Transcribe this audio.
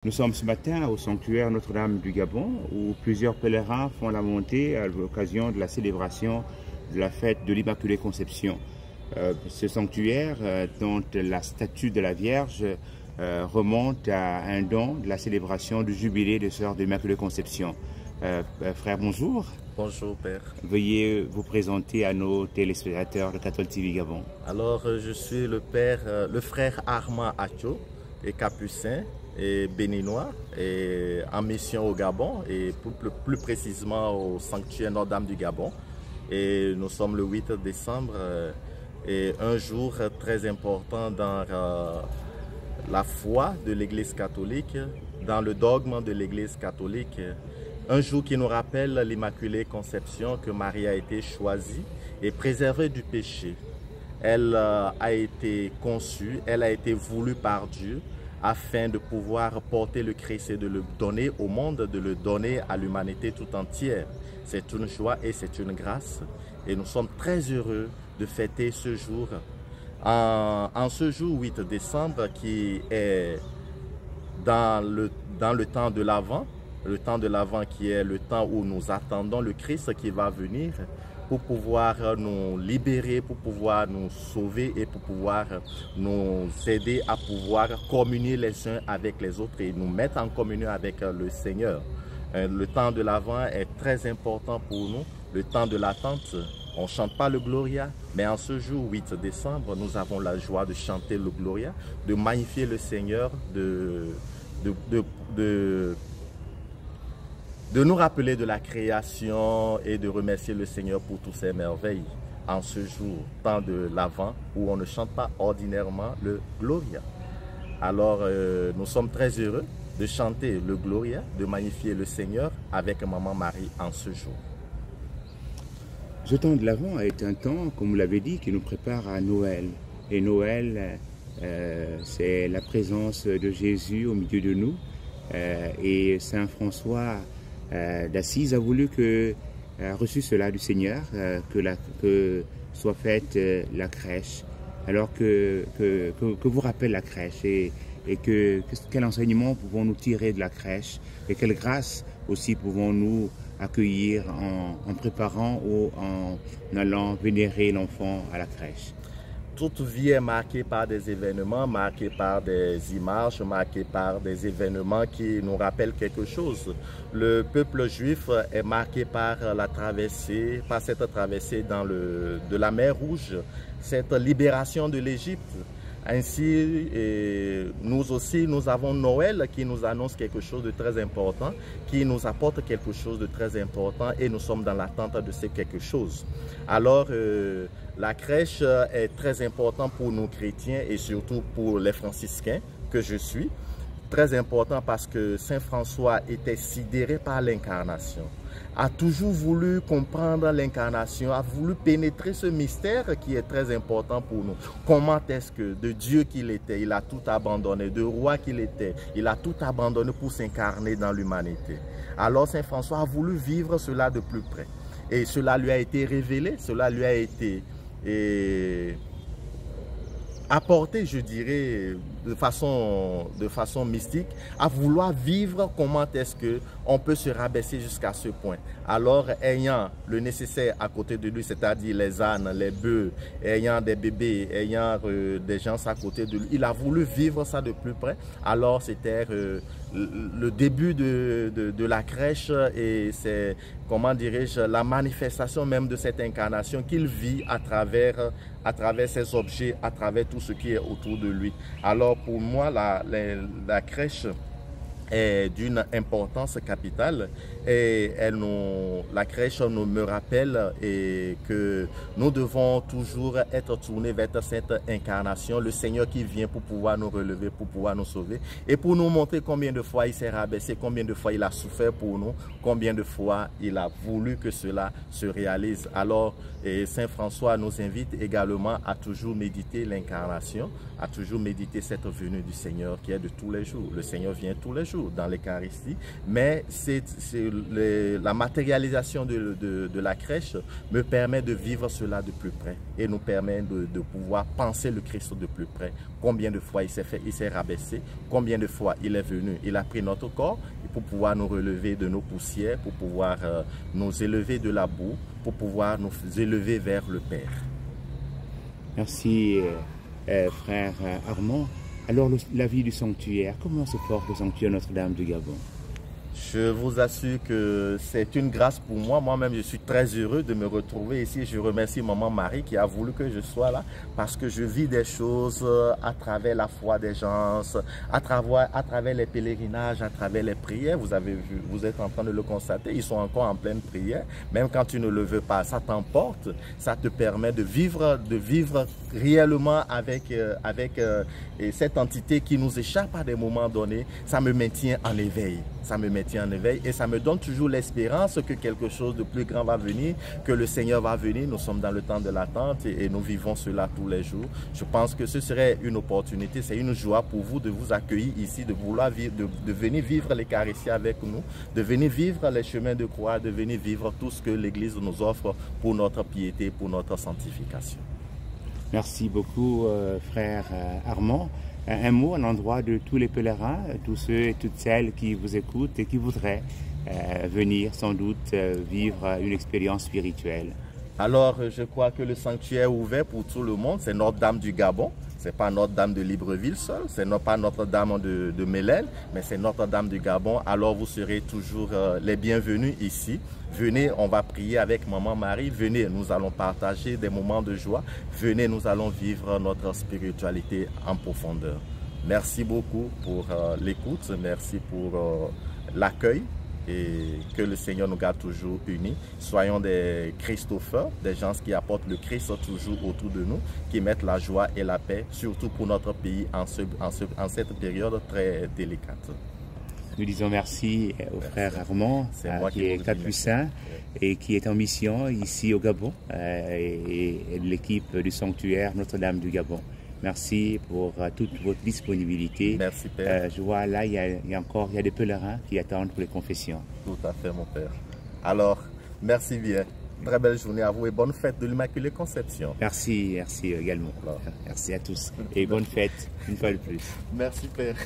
Nous sommes ce matin au sanctuaire Notre-Dame du Gabon où plusieurs pèlerins font la montée à l'occasion de la célébration de la fête de l'Immaculée Conception. Ce sanctuaire, dont la statue de la Vierge remonte à un don de la célébration du jubilé de Sœur de l'Immaculée Conception. Frère, bonjour. Bonjour Père. Veuillez vous présenter à nos téléspectateurs de Catholic TV Gabon. Alors je suis le frère Armand Acho, et capucin et béninois, et en mission au Gabon et plus précisément au sanctuaire Notre-Dame du Gabon. Et nous sommes le 8 décembre et un jour très important dans la foi de l'Église catholique, dans le dogme de l'Église catholique. Un jour qui nous rappelle l'Immaculée Conception, que Marie a été choisie et préservée du péché. Elle a été conçue, elle a été voulue par Dieu afin de pouvoir porter le Christ et de le donner au monde, de le donner à l'humanité tout entière. C'est une joie et c'est une grâce. Et nous sommes très heureux de fêter ce jour. En ce jour 8 décembre qui est dans le temps de l'Avent, le temps de l'Avent qui est le temps où nous attendons le Christ qui va venir pour pouvoir nous libérer, pour pouvoir nous sauver et pour pouvoir nous aider à pouvoir communier les uns avec les autres et nous mettre en communion avec le Seigneur. Le temps de l'Avent est très important pour nous, le temps de l'attente. On ne chante pas le Gloria, mais en ce jour 8 décembre, nous avons la joie de chanter le Gloria, de magnifier le Seigneur, de nous rappeler de la création et de remercier le Seigneur pour toutes ses merveilles en ce jour, temps de l'Avent, où on ne chante pas ordinairement le Gloria. Alors, nous sommes très heureux de chanter le Gloria, de magnifier le Seigneur avec Maman Marie en ce jour. Ce temps de l'Avent est un temps, comme vous l'avez dit, qui nous prépare à Noël. Et Noël, c'est la présence de Jésus au milieu de nous. Et Saint François d'Assise a voulu a reçu cela du Seigneur, que soit faite la crèche. Alors que vous rappelle la crèche et quel enseignement pouvons-nous tirer de la crèche et quelle grâce aussi pouvons-nous accueillir en préparant ou en allant vénérer l'enfant à la crèche. Toute vie est marquée par des événements, marquée par des images, marquée par des événements qui nous rappellent quelque chose. Le peuple juif est marqué par cette traversée de la mer Rouge, cette libération de l'Égypte. Ainsi, nous aussi, nous avons Noël qui nous annonce quelque chose de très important, qui nous apporte quelque chose de très important et nous sommes dans l'attente de ce quelque chose. Alors, la crèche est très importante pour nous chrétiens et surtout pour les franciscains que je suis. Très important parce que Saint François était sidéré par l'incarnation, a toujours voulu comprendre l'incarnation, a voulu pénétrer ce mystère qui est très important pour nous. Comment est-ce que de Dieu qu'il était, il a tout abandonné, de roi qu'il était, il a tout abandonné pour s'incarner dans l'humanité. Alors Saint François a voulu vivre cela de plus près. Et cela lui a été révélé, cela lui a été apporté, je dirais, de façon mystique, à vouloir vivre comment est-ce qu'on peut se rabaisser jusqu'à ce point. Alors, ayant le nécessaire à côté de lui, c'est-à-dire les ânes, les bœufs, ayant des bébés, ayant des gens à côté de lui, il a voulu vivre ça de plus près. Alors, c'était le début de la crèche et c'est, comment dirais-je, la manifestation même de cette incarnation qu'il vit à travers ces objets, à travers tout ce qui est autour de lui. Alors pour moi, la crèche est d'une importance capitale et la crèche me rappelle que nous devons toujours être tournés vers cette incarnation, le Seigneur qui vient pour pouvoir nous relever, pour pouvoir nous sauver et pour nous montrer combien de fois il s'est rabaissé, combien de fois il a souffert pour nous, combien de fois il a voulu que cela se réalise. Alors Saint François nous invite également à toujours méditer l'incarnation, à toujours méditer cette venue du Seigneur qui est de tous les jours. Le Seigneur vient tous les jours. jours dans l'Eucharistie, mais la matérialisation de la crèche me permet de vivre cela de plus près et nous permet de pouvoir penser le Christ de plus près. Combien de fois il s'est rabaissé, combien de fois il est venu, il a pris notre corps pour pouvoir nous relever de nos poussières, pour pouvoir nous élever de la boue, pour pouvoir nous élever vers le Père. Merci frère Armand. Alors la vie du sanctuaire, comment se porte le sanctuaire Notre-Dame du Gabon? Je vous assure que c'est une grâce pour moi. Moi-même, je suis très heureux de me retrouver ici. Je remercie Maman Marie qui a voulu que je sois là parce que je vis des choses à travers la foi des gens, à travers les pèlerinages, à travers les prières. Vous avez vu, vous êtes en train de le constater, ils sont encore en pleine prière. Même quand tu ne le veux pas, ça t'emporte, ça te permet de vivre réellement avec cette entité qui nous échappe à des moments donnés. Ça me maintient en éveil. Ça me maintient en éveil et ça me donne toujours l'espérance que quelque chose de plus grand va venir, que le Seigneur va venir. Nous sommes dans le temps de l'attente et nous vivons cela tous les jours. Je pense que ce serait une opportunité, c'est une joie pour vous de vous accueillir ici, de vouloir vivre, de venir vivre l'Eucharistie avec nous, de venir vivre les chemins de croix, de venir vivre tout ce que l'Église nous offre pour notre piété, pour notre sanctification. Merci beaucoup frère Armand. Un mot à l'endroit de tous les pèlerins, tous ceux et toutes celles qui vous écoutent et qui voudraient venir sans doute vivre une expérience spirituelle. Alors, je crois que le sanctuaire est ouvert pour tout le monde. C'est Notre-Dame du Gabon. Ce n'est pas Notre-Dame de Libreville seule, ce n'est pas Notre-Dame de Mélène, mais c'est Notre-Dame du Gabon. Alors, vous serez toujours les bienvenus ici. Venez, on va prier avec Maman Marie. Venez, nous allons partager des moments de joie. Venez, nous allons vivre notre spiritualité en profondeur. Merci beaucoup pour l'écoute. Merci pour l'accueil. Et que le Seigneur nous garde toujours unis. Soyons des Christopheurs, des gens qui apportent le Christ toujours autour de nous, qui mettent la joie et la paix, surtout pour notre pays en cette période très délicate. Nous disons merci au frère Armand, qui est capucin et qui est en mission ici au Gabon, et l'équipe du sanctuaire Notre-Dame du Gabon. Merci pour toute votre disponibilité. Merci, Père. Je vois là, il y a des pèlerins qui attendent pour les confessions. Tout à fait, mon Père. Alors, merci bien. Très belle journée à vous et bonne fête de l'Immaculée Conception. Merci également. Alors. Merci à tous et bonne fête une fois de plus. Merci, Père.